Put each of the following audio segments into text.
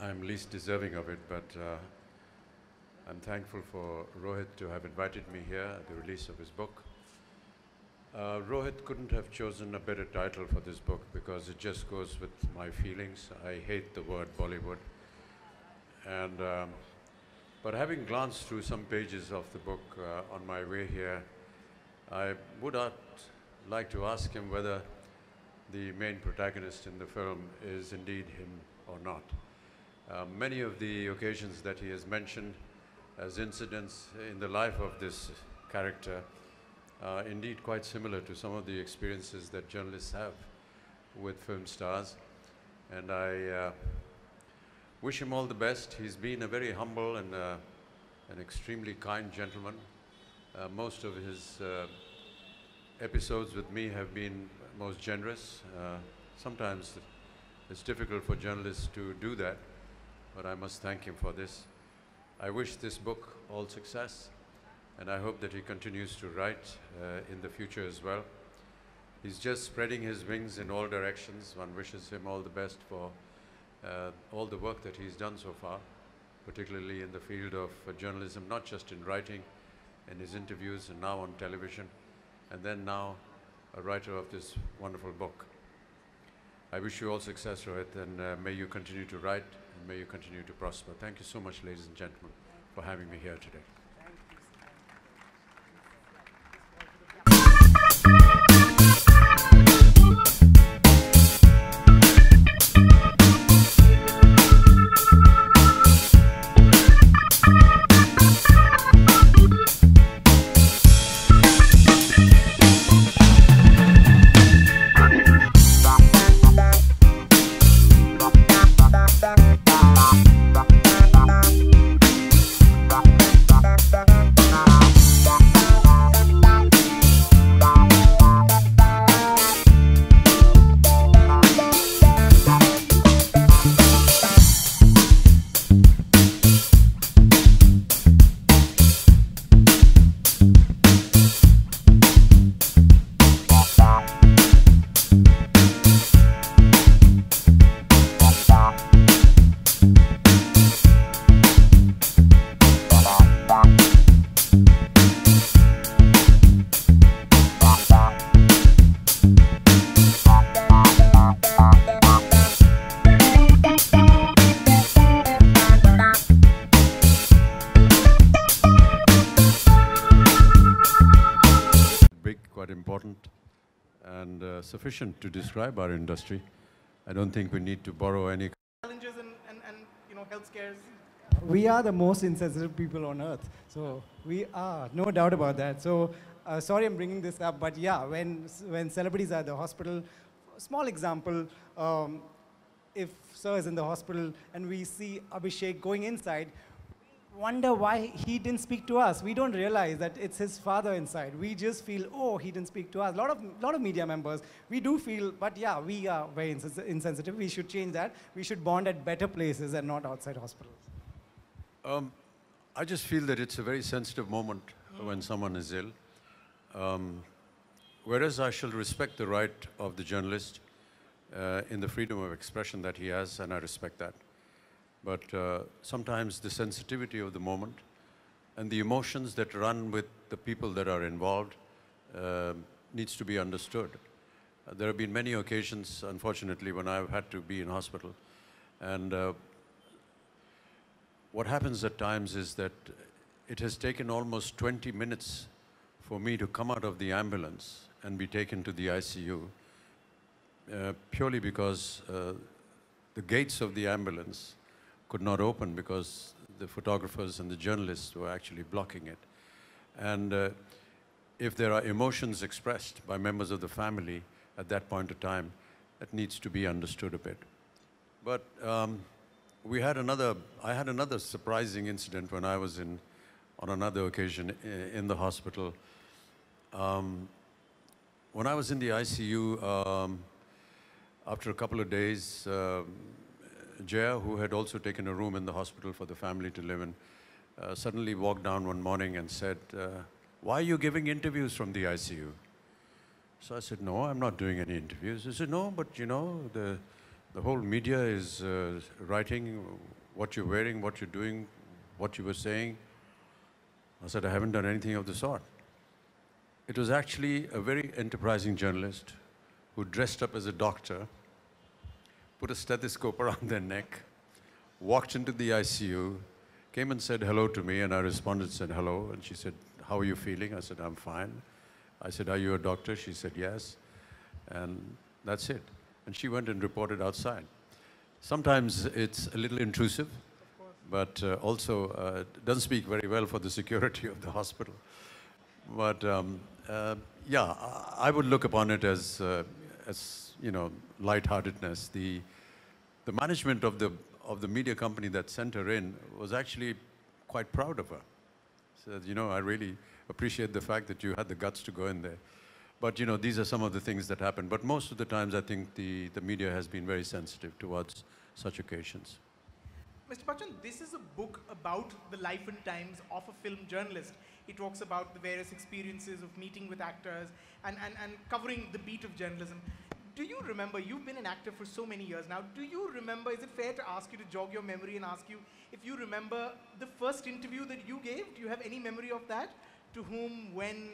I'm least deserving of it, but I'm thankful for Rohit to have invited me here at the release of his book. Rohit couldn't have chosen a better title for this book because it just goes with my feelings. I hate the word Bollywood. And, but having glanced through some pages of the book on my way here, I would like to ask him whether the main protagonist in the film is indeed him or not. Many of the occasions that he has mentioned as incidents in the life of this character are indeed quite similar to some of the experiences that journalists have with film stars. And I wish him all the best. He's been a very humble and an extremely kind gentleman. Most of his episodes with me have been most generous. Sometimes it's difficult for journalists to do that, but I must thank him for this. I wish this book all success, and I hope that he continues to write in the future as well. He's just spreading his wings in all directions. One wishes him all the best for all the work that he's done so far, particularly in the field of journalism, not just in writing, in his interviews, and now on television, and then now a writer of this wonderful book. I wish you all success, Rohit, and may you continue to write, and may you continue to prosper. Thank you so much, ladies and gentlemen, for having me here today. Quite important and sufficient to describe our industry. I don't think we need to borrow any challenges and health scares. We are the most insensitive people on earth, so we are, no doubt about that. So sorry I'm bringing this up, but yeah, when celebrities are at the hospital, small example, if Sir is in the hospital and we see Abhishek going inside, wonder why he didn't speak to us. We don't realize that it's his father inside. We just feel, oh, he didn't speak to us. A lot of media members, we do feel, but yeah, we are very insensitive. We should change that. We should bond at better places and not outside hospitals. I just feel that it's a very sensitive moment when someone is ill. Whereas I shall respect the right of the journalist in the freedom of expression that he has, and I respect that. But sometimes the sensitivity of the moment and the emotions that run with the people that are involved needs to be understood. There have been many occasions, unfortunately, when I've had to be in hospital. And what happens at times is that it has taken almost 20 minutes for me to come out of the ambulance and be taken to the ICU, purely because the gates of the ambulance could not open because the photographers and the journalists were actually blocking it. And if there are emotions expressed by members of the family at that point of time, that needs to be understood a bit. But I had another surprising incident when I was on another occasion in the hospital. When I was in the ICU, after a couple of days, Jaya, who had also taken a room in the hospital for the family to live in, suddenly walked down one morning and said, "Why are you giving interviews from the ICU?" So I said, "No, I'm not doing any interviews." He said, "No, but you know, the whole media is writing what you're wearing, what you're doing, what you were saying. I said, I haven't done anything of the sort. It was actually a very enterprising journalist who dressed up as a doctor, put a stethoscope around their neck, walked into the ICU, came and said hello to me, and I responded, said hello, and she said, how are you feeling? I said, I'm fine. I said, are you a doctor? She said, yes. And that's it. And she went and reported outside. Sometimes it's a little intrusive, but also doesn't speak very well for the security of the hospital. But yeah, I would look upon it as you know, lightheartedness. The management of the media company that sent her in was actually quite proud of her. Said, you know, I really appreciate the fact that you had the guts to go in there. But you know, these are some of the things that happen. But most of the times, I think the media has been very sensitive towards such occasions. Mr. Bachchan, this is a book about the life and times of a film journalist. It talks about the various experiences of meeting with actors and covering the beat of journalism. Do you remember, you've been an actor for so many years now, do you remember, is it fair to ask you to jog your memory and ask you if you remember the first interview that you gave? Do you have any memory of that? To whom, when?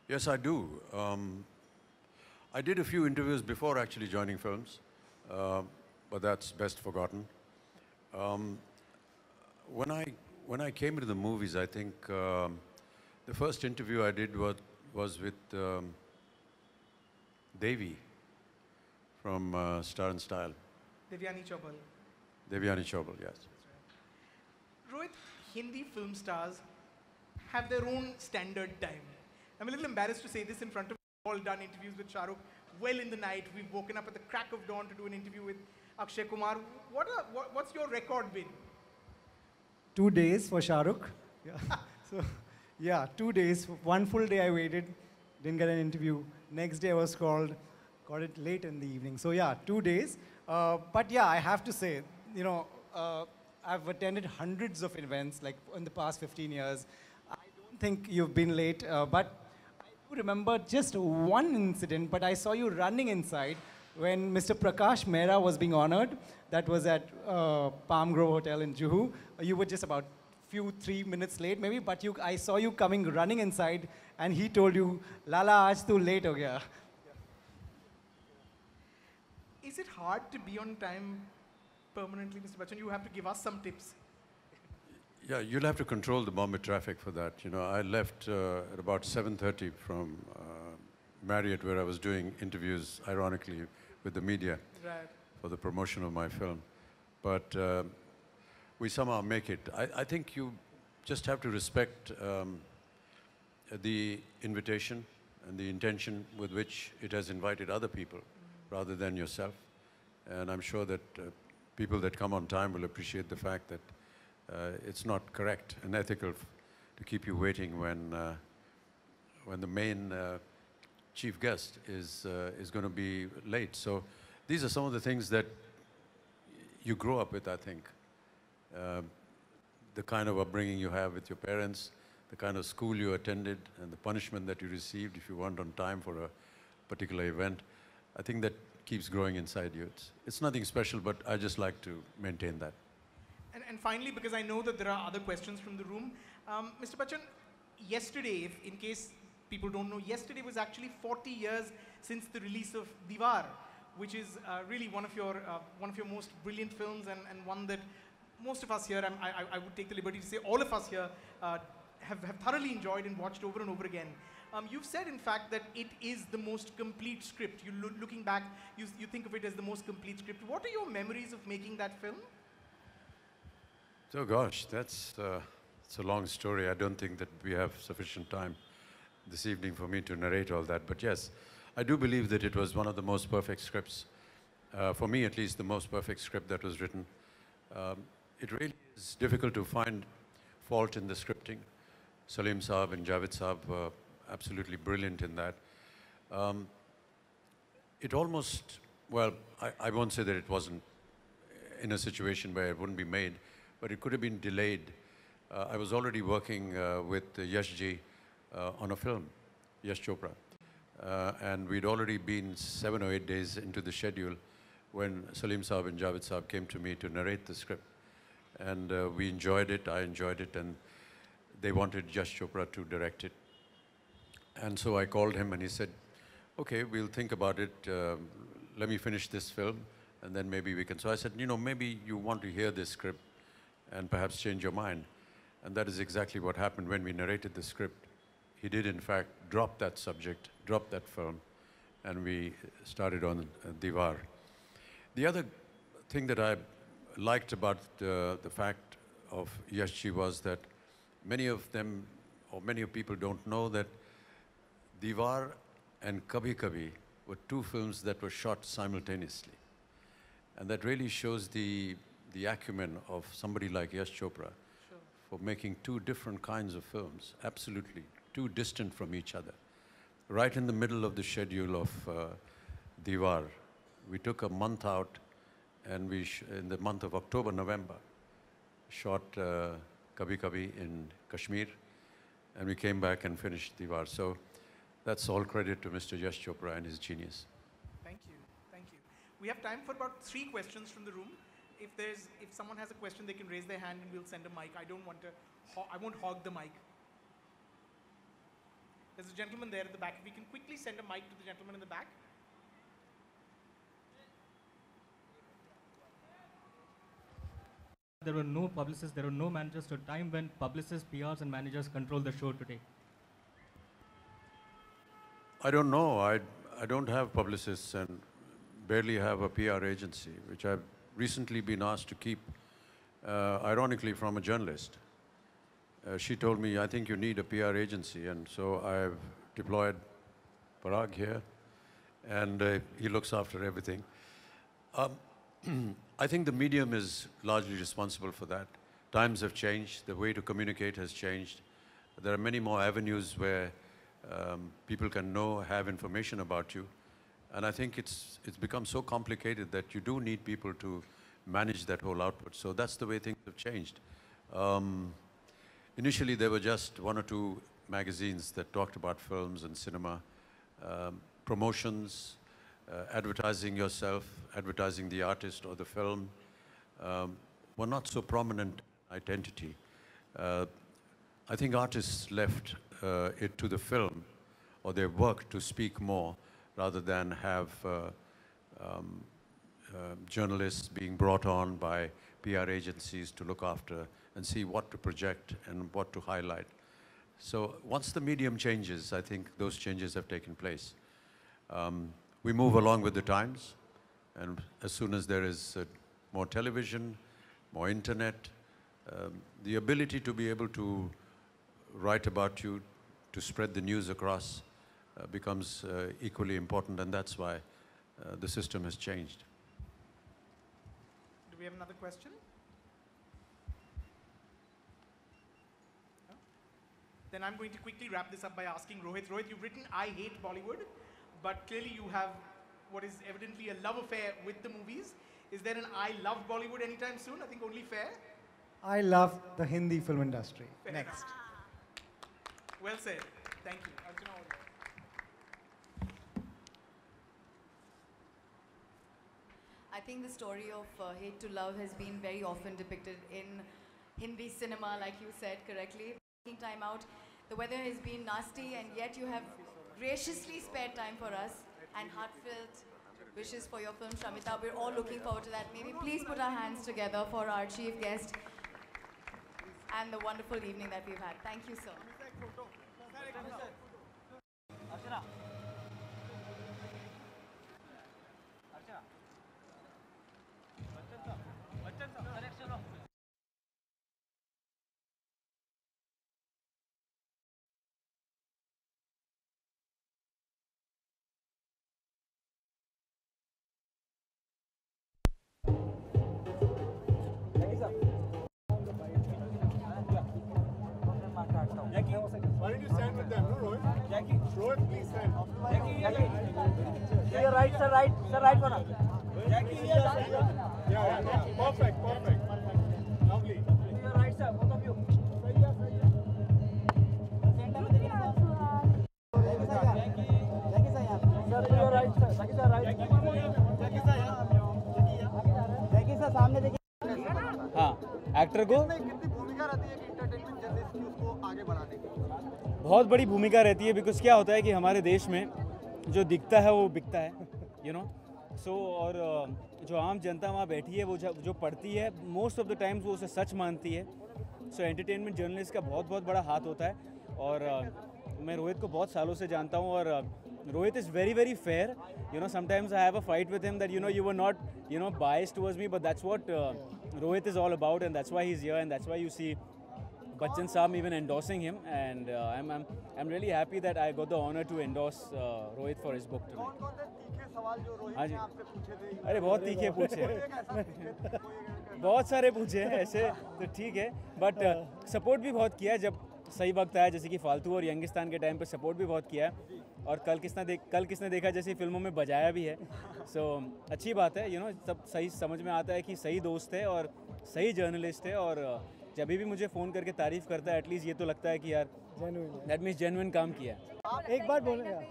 Yes, I do. I did a few interviews before actually joining films, but that's best forgotten. When I came into the movies, I think the first interview I did was with Devi from Star and Style. Devyani Chaubal. Devyani Chaubal, yes. Rohit, Hindi film stars have their own standard time. I'm a little embarrassed to say this in front of you. All done interviews with Shah Rukh well in the night. We've woken up at the crack of dawn to do an interview with Akshay Kumar. What's your record been? 2 days for Shah Rukh. Yeah. So, yeah, 2 days. One full day I waited, didn't get an interview. Next day I was called, got it late in the evening. So yeah, 2 days. But yeah, I have to say, you know, I've attended hundreds of events like in the past 15 years. I don't think you've been late, but I do remember just one incident, but I saw you running inside when Mr. Prakash Mehra was being honored. That was at Palm Grove Hotel in Juhu. You were just about 3 minutes late maybe, but I saw you coming running inside and he told you, Lala, aaj tu late ho gaya. Is it hard to be on time permanently, Mr. Bachchan? You have to give us some tips. Yeah, you'll have to control the Bombay traffic for that. You know, I left at about 7:30 from Marriott, where I was doing interviews, ironically, with the media for the promotion of my film. But we somehow make it. I think you just have to respect the invitation and the intention with which it has invited other people rather than yourself. And I'm sure that people that come on time will appreciate the fact that it's not correct and ethical to keep you waiting when the main chief guest is going to be late. So these are some of the things that you grow up with, I think. The kind of upbringing you have with your parents, the kind of school you attended, and the punishment that you received if you weren't on time for a particular event. I think that keeps growing inside you. It's nothing special, but I just like to maintain that. And finally, because I know that there are other questions from the room, Mr. Bachchan, yesterday, in case people don't know, yesterday was actually 40 years since the release of Diwar, which is really one of your most brilliant films and one that most of us here, I would take the liberty to say all of us here, have thoroughly enjoyed and watched over and over again. You've said, in fact, that it is the most complete script. Looking back, you think of it as the most complete script. What are your memories of making that film? Oh gosh, it's a long story. I don't think that we have sufficient time this evening for me to narrate all that. But yes, I do believe that it was one of the most perfect scripts. For me, at least, the most perfect script that was written. It really is difficult to find fault in the scripting. Salim Saab and Javed Saab were absolutely brilliant in that. It almost, well, I won't say that it wasn't in a situation where it wouldn't be made, but it could have been delayed. I was already working with Yash Ji on a film, Yash Chopra. And we'd already been 7 or 8 days into the schedule when Salim Saab and Javed Saab came to me to narrate the script. And we enjoyed it, I enjoyed it, and they wanted Yash Chopra to direct it. And so I called him and he said, okay, we'll think about it. Let me finish this film and then maybe we can. So I said, you know, maybe you want to hear this script and perhaps change your mind. And that is exactly what happened when we narrated the script. He did, in fact, drop that subject, drop that film, and we started on Diwar. The other thing that I liked about the fact of Yashji was that many of them, or many of people don't know that Diwar and Kabhi Kabhi were two films that were shot simultaneously. And that really shows the acumen of somebody like Yash Chopra for making two different kinds of films, absolutely, too distant from each other. Right in the middle of the schedule of Diwar, we took a month out and we, in the month of October, November, shot Kabhi Kabhi in Kashmir, and we came back and finished Diwar. So that's all credit to Mr. Yash Chopra and his genius. Thank you, thank you. We have time for about 3 questions from the room. If someone has a question, they can raise their hand and we'll send a mic. I won't hog the mic. There's a gentleman there at the back. If we can quickly send a mic to the gentleman in the back. There were no publicists, there were no managers to a time when publicists, PRs and managers control the show today. I don't know. I don't have publicists and barely have a PR agency, which I've recently been asked to keep, ironically, from a journalist. She told me, I think you need a PR agency, and so I've deployed Parag here, and he looks after everything. I think the medium is largely responsible for that. Times have changed, the way to communicate has changed. There are many more avenues where people can know, have information about you. And I think it's become so complicated that you do need people to manage that whole output. So that's the way things have changed. Initially, there were just 1 or 2 magazines that talked about films and cinema, promotions, advertising yourself, advertising the artist or the film, were not so prominent identity. I think artists left it to the film or their work to speak more rather than have journalists being brought on by PR agencies to look after and see what to project and what to highlight. So once the medium changes, I think those changes have taken place. We move along with the times, and as soon as there is more television, more internet, the ability to be able to write about you, to spread the news across, becomes equally important, and that's why the system has changed. Do we have another question? No? Then I'm going to quickly wrap this up by asking Rohit. Rohit, you've written I Hate Bollywood, but clearly you have what is evidently a love affair with the movies. Is there an I Love Bollywood anytime soon? I think only fair. I love the Hindi film industry. Fair. Next. Well said. Thank you. Arjuna, I think the story of hate to love has been very often depicted in Hindi cinema, like you said correctly. Taking time out, the weather has been nasty, and yet you have graciously spared time for us and heartfelt wishes for your film, Shramita. We're all looking forward to that. Maybe please put our hands together for our chief guest and the wonderful evening that we've had. Thank you, sir. Why don't you stand with them, no, Rohit? Jackie. Rohit, please stand. Jackie. Right, sir, right. Sir, right for now. Jackie, yeah. Perfect. Lovely. Right, sir, both of you. Sir, to your right, sir. Jackie, sir, right. Jackie, sir, yeah. सामने देखिए। हाँ, actor को कितनी भूमिका रहती है कि entertainment journalist की उसको आगे बढ़ाने की? बहुत बड़ी भूमिका रहती है, बिकॉज क्या होता है कि हमारे देश में जो दिखता है वो बिकता है, यू नो। सो और जो आम जनता वहाँ बैठी है वो जो पढ़ती है, मोस्ट ऑफ द टाइम्स वो उसे सच मानती है। सो एंटरटेनमेंट जर्नलिस्ट का बहुत बहुत बड़ा हाथ होता है। और मैं रोहित को बहुत सालों से जानता हूँ, और Rohit is very very fair, you know. Sometimes I have a fight with him that you were not biased towards me, but that's what Rohit is all about, and that's why he's here, and that's why you see Bachchan Saab even endorsing him, and I'm really happy that I got the honor to endorse Rohit for his book tonight. कौन से तीखे सवाल जो रोहित हाँ ने जी। आपसे पूछे थे? अरे बहुत तीखे पूछे हैं, एक ऐसा पूछे, कोई बहुत सारे पूछे हैं ऐसे, तो ठीक है। बट सपोर्ट भी बहुत किया है जब सही वक्त आया, जैसे कि फालतू और यंगिस्तान के टाइम पे सपोर्ट भी बहुत किया है। और कल किसने देखा जैसी फिल्मों में बजाया भी है। सो अच्छी बात है, यू नो। सब सही समझ में आता है कि सही दोस्त है और सही जर्नलिस्ट है, और जब भी मुझे फ़ोन करके तारीफ़ करता है, एटलीस्ट ये तो लगता है कि यार दैट मीन्स जेन्युइन काम किया है। एक बार बोलेगा,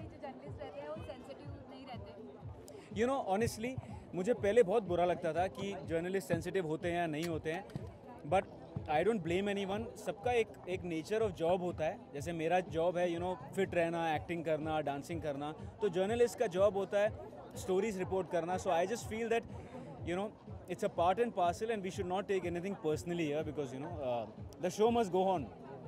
यू नो, ऑनेस्टली मुझे पहले बहुत बुरा लगता था कि जर्नलिस्ट सेंसिटिव होते हैं या नहीं होते हैं, but I don't blame anyone. सबका एक नेचर ऑफ जॉब होता है। जैसे मेरा जॉब है, यू नो, फिट रहना, एक्टिंग करना, डांसिंग करना, तो जर्नलिस्ट का जॉब होता है स्टोरीज रिपोर्ट करना। So I just feel that, you know, it's a part and parcel, and we should not take anything personally here, because you know the show must go on.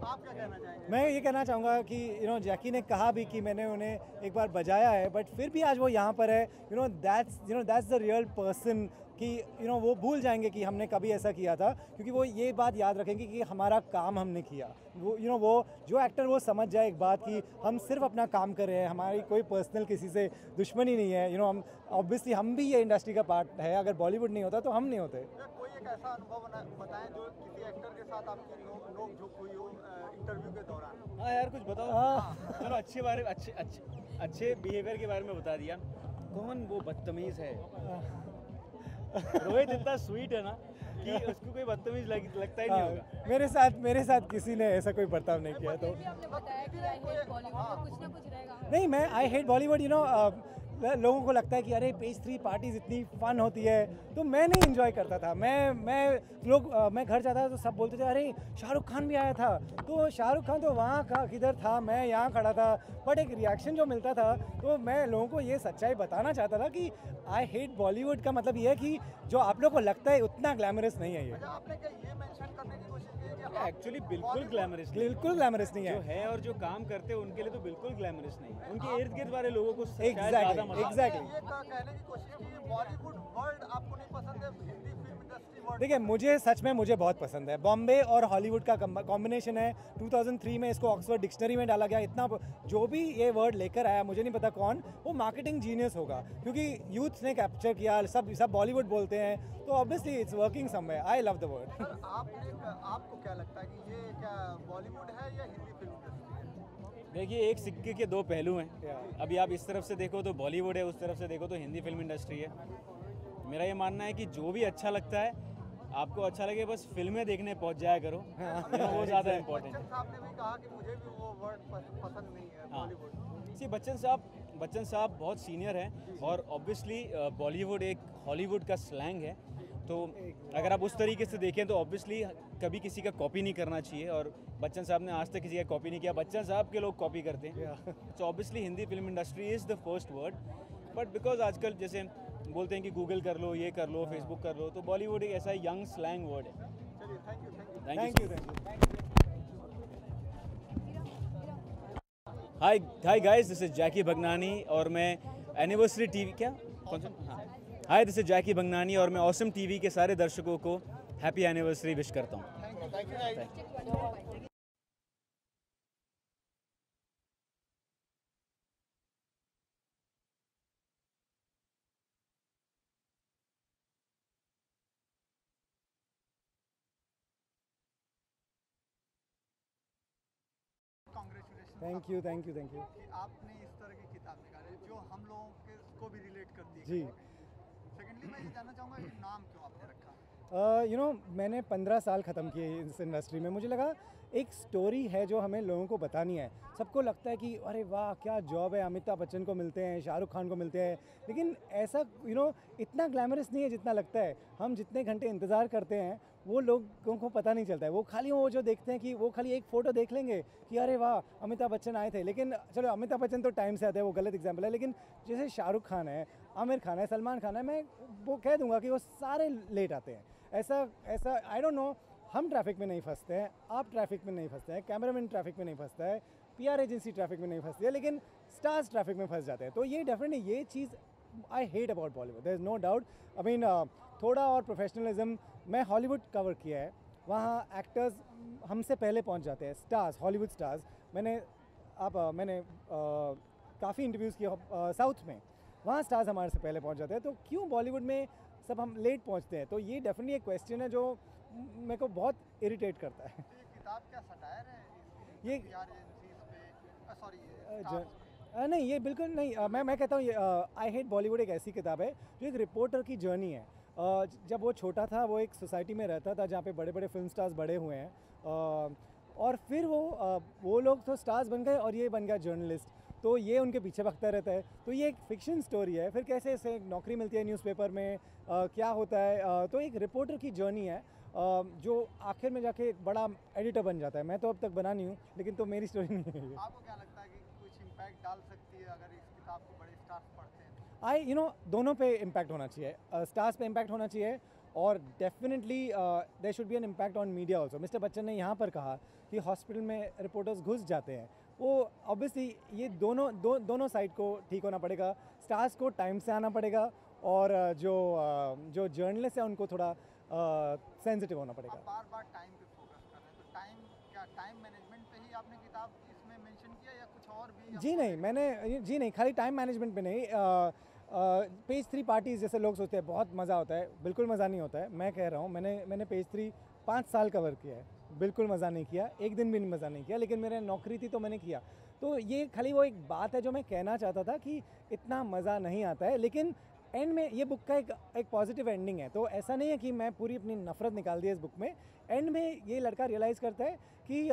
आप क्या कहना चाहेंगे? मैं ये कहना चाहूँगा कि जैकी ने कहा भी कि मैंने उन्हें एक बार बजाया है, बट फिर भी आज वो यहाँ पर है। दैट्स द रियल पर्सन कि वो भूल जाएंगे कि हमने कभी ऐसा किया था, क्योंकि वो ये बात याद रखेंगे कि हमारा काम हमने किया। वो जो एक्टर वो समझ जाए एक बात कि हम सिर्फ अपना काम कर रहे हैं, हमारी कोई पर्सनल किसी से दुश्मनी नहीं है। हम ऑब्वियसली हम भी ये इंडस्ट्री का पार्ट है, अगर बॉलीवुड नहीं होता तो हम नहीं होते। कोई एक ऐसा अनुभव बताएं जो किसी एक्टर के साथ आपकी नोक झोंक हुई हो इंटरव्यू के दौरान। हाँ यार, कुछ बताओ। चलो अच्छे बिहेवियर के बारे में बता दिया। कौन वो बदतमीज़ है? रोहित इतना स्वीट है ना कि उसको कोई बदतमीज लगता ही नहीं होगा। मेरे साथ किसी ने ऐसा कोई बर्ताव नहीं किया। तो आपने बताया कि आई हेट बॉलीवुड, तो कुछ ना कुछ रहेगा। नहीं, मैं आई हेट बॉलीवुड, लोगों को लगता है कि अरे पेज 3 पार्टीज इतनी फन होती है, तो मैं नहीं इंजॉय करता था। मैं घर जाता था तो सब बोलते थे अरे शाहरुख खान भी आया था, तो शाहरुख खान तो वहाँ का किधर था, मैं यहाँ खड़ा था। बट एक रिएक्शन जो मिलता था, तो मैं लोगों को ये सच्चाई बताना चाहता था कि आई हेट बॉलीवुड का मतलब ये है कि जो आप लोग को लगता है उतना ग्लैमरस नहीं है ये। आपने क्या ये मेंशन करने की कोशिश की है कि एक्चुअली बिल्कुल ग्लैमरस बिल्कुल ग्लैमरस नहीं जो है। है, और जो काम करते हैं उनके लिए तो बिल्कुल ग्लैमरस नहीं है। उनके इर्द गिर्द वाले लोगों को एग्जैक्टली ये कहने की कोशिश की है बॉलीवुड वर्ल्ड आपको नहीं पसंद है, हिंदी फिल्म इंडस्ट्री वर्ल्ड? देखिए, मुझे बहुत पसंद है। बॉम्बे और हॉलीवुड का कॉम्बिनेशन है। 2003 में इसको ऑक्सफोर्ड डिक्शनरी में डाला गया। इतना जो भी ये वर्ड लेकर आया, मुझे नहीं पता कौन, वो मार्केटिंग जीनियस होगा, क्योंकि यूथ ने कैप्चर किया। सब बॉलीवुड बोलते हैं, तो obviously it's working somewhere. I love the word. Sir, आपको क्या लगता है कि ये क्या बॉलीवुड है या हिंदी फिल्म इंडस्ट्री है? देखिए, एक सिक्के के दो पहलू हैं। अभी आप इस तरफ से देखो तो बॉलीवुड है, उस तरफ से देखो तो हिंदी फिल्म इंडस्ट्री है। मेरा ये मानना है कि जो भी अच्छा लगता है, आपको अच्छा लगे, बस फिल्में देखने पहुंच जाया करो, वो ज़्यादा इम्पोर्टेंट है। बच्चन साहब ने भी कहा कि मुझे भी वो वर्ड पसंद नहीं है बॉलीवुड। सी बच्चन साहब बहुत सीनियर हैं, और ऑब्वियसली बॉलीवुड एक हॉलीवुड का स्लैंग है। तो अगर आप उस तरीके से देखें तो ऑब्वियसली कभी किसी का कॉपी नहीं करना चाहिए, और बच्चन साहब ने आज तक किसी का कॉपी नहीं किया। बच्चन साहब के लोग कॉपी करते हैं। So obviously Hindi film industry is the first word, but because आजकल जैसे बोलते हैं कि गूगल कर लो, ये कर लो, फेसबुक कर लो, तो बॉलीवुड एक ऐसा यंग स्लैंग वर्ड है। चलिए, thank you. Hi guys, this is Jackie Bhagnani, और मैं anniversary TV hi this is Jackie Bhagnani, और मैं ऑसम टीवी के सारे दर्शकों को हैप्पी एनिवर्सरी विश करता हूँ। कांग्रेचुलेशन। Thank you. कि आपने इस तरह की किताब निकाली जो हम लोगों को भी रिलेट करती है। जी। सेकेंडली, मैं ये जानना चाहूँगा कि नाम क्यों आपने रखा? मैंने 15 साल ख़त्म किए इस इंडस्ट्री में। मुझे लगा एक स्टोरी है जो हमें लोगों को बतानी है। सबको लगता है कि अरे वाह क्या जॉब है, अमिताभ बच्चन को मिलते हैं, शाहरुख खान को मिलते हैं, लेकिन ऐसा इतना ग्लैमरस नहीं है जितना लगता है। हम जितने घंटे इंतज़ार करते हैं वो लोगों को पता नहीं चलता है। वो खाली वो जो देखते हैं कि वो खाली एक फ़ोटो देख लेंगे कि अरे वाह अमिताभ बच्चन आए थे, लेकिन चलो अमिताभ बच्चन तो टाइम से आते हैं, वो गलत एग्जाम्पल है, लेकिन जैसे शाहरुख खान है, आमिर खान है, सलमान खान है, मैं वो कह दूंगा कि वो सारे लेट आते हैं। ऐसा आई डोंट नो, हम ट्रैफिक में नहीं फंसते हैं, आप ट्रैफिक में नहीं फंसते हैं, कैमरामैन ट्रैफिक में नहीं फंसता है, पीआर एजेंसी ट्रैफिक में नहीं फंसती है, लेकिन स्टार्स ट्रैफिक में फंस जाते हैं। तो ये डेफिनेटली ये चीज़ I hate about Bollywood, there is no doubt. I mean थोड़ा और प्रोफेशनलिज्म, मैं हॉलीवुड कवर किया है, वहाँ एक्टर्स हमसे पहले पहुँच जाते हैं, स्टार्स, हॉलीवुड स्टार्स। मैंने काफ़ी इंटरव्यूज़ किया साउथ में, वहाँ स्टार्स हमारे से पहले पहुँच जाते हैं, तो क्यों बॉलीवुड में सब हम लेट पहुँचते हैं? तो ये डेफिनेटली एक क्वेश्चन है जो मेरे को बहुत इरिटेट करता है। तो ये किताब क्या सटायर है ये पीआर एजेंसीज पे, सॉरी नहीं, ये बिल्कुल नहीं। मैं कहता हूँ आई हेट बॉलीवुड एक ऐसी किताब है जो एक रिपोर्टर की जर्नी है। जब वो छोटा था, वो एक सोसाइटी में रहता था जहाँ पे बड़े बड़े फिल्म स्टार्स बड़े हुए हैं, और फिर वो लोग तो स्टार्स बन गए और ये बन गया जर्नलिस्ट, तो ये उनके पीछे भागता रहता है। तो ये एक फिक्शन स्टोरी है। फिर कैसे इसे नौकरी मिलती है न्यूज़पेपर में, क्या होता है, तो एक रिपोर्टर की जर्नी है जो आखिर में जाके एक बड़ा एडिटर बन जाता है। मैं तो अब तक बना नहीं हूँ, लेकिन तो मेरी स्टोरी नहीं है ये। आपको क्या लगता है कि कुछ इम्पैक्ट डाल सकती है अगर इस किताब को बड़े स्टार्स पढ़ते हैं? दोनों पे इम्पैक्ट होना चाहिए, स्टार्स पे इम्पैक्ट होना चाहिए, और definitely there should be an impact on media also. Mister Bachchan ने यहाँ पर कहा कि हॉस्पिटल में रिपोर्टर्स घुस जाते हैं, वो ऑब्वियसली ये दोनों साइड को ठीक होना पड़ेगा। स्टार्स को टाइम से आना पड़ेगा, और जो जर्नलिस्ट है उनको थोड़ा सेंसिटिव होना पड़ेगा। आप बार-बार टाइम पे फोकस कर रहे हैं, तो टाइम मैनेजमेंट पे ही आपने किताब इसमें मेंशन किया या कुछ और भी? जी नहीं, खाली टाइम मैनेजमेंट पे नहीं। पेज 3 पार्टीज़ जैसे लोग सोचते हैं बहुत मज़ा होता है, बिल्कुल मज़ा नहीं होता है। मैं कह रहा हूँ, मैंने पेज 3 5 साल कवर किया है, बिल्कुल मज़ा नहीं किया, एक दिन भी मज़ा नहीं किया, लेकिन मेरे नौकरी थी तो मैंने किया। तो ये खाली वो एक बात है जो मैं कहना चाहता था कि इतना मज़ा नहीं आता है, लेकिन एंड में ये बुक का एक पॉजिटिव एंडिंग है। तो ऐसा नहीं है कि मैं पूरी अपनी नफ़रत निकाल दी इस बुक में। एंड में ये लड़का रियलाइज़ करता है कि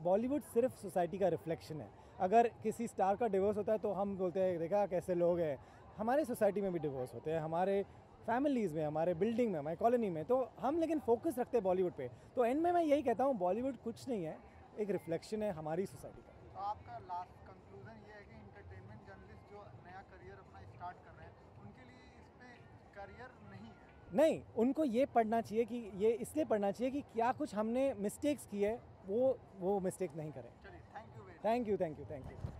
बॉलीवुड सिर्फ सोसाइटी का रिफ्लेक्शन है। अगर किसी स्टार का डिवोर्स होता है तो हम बोलते हैं देखा कैसे लोग हैं, हमारे सोसाइटी में भी डिवोर्स होते हैं, हमारे फैमिलीज़ में, हमारे बिल्डिंग में, हमारे कॉलोनी में, तो हम लेकिन फोकस रखते हैं बॉलीवुड पे। तो एंड में मैं यही कहता हूँ, बॉलीवुड कुछ नहीं है, एक रिफ्लेक्शन है हमारी सोसाइटी का। तो आपका लास्ट कंक्लूजन ये है कि इंटरटेनमेंट जर्नलिस्ट जो नया करियर अपना स्टार्ट कर रहे हैं उनके लिए इसमें करियर नहीं है? नहीं, उनको ये पढ़ना चाहिए कि ये इसलिए पढ़ना चाहिए कि क्या कुछ हमने मिस्टेक्स की है, वो मिस्टेक्स नहीं करें। चलिए, थैंक यू। Thank you.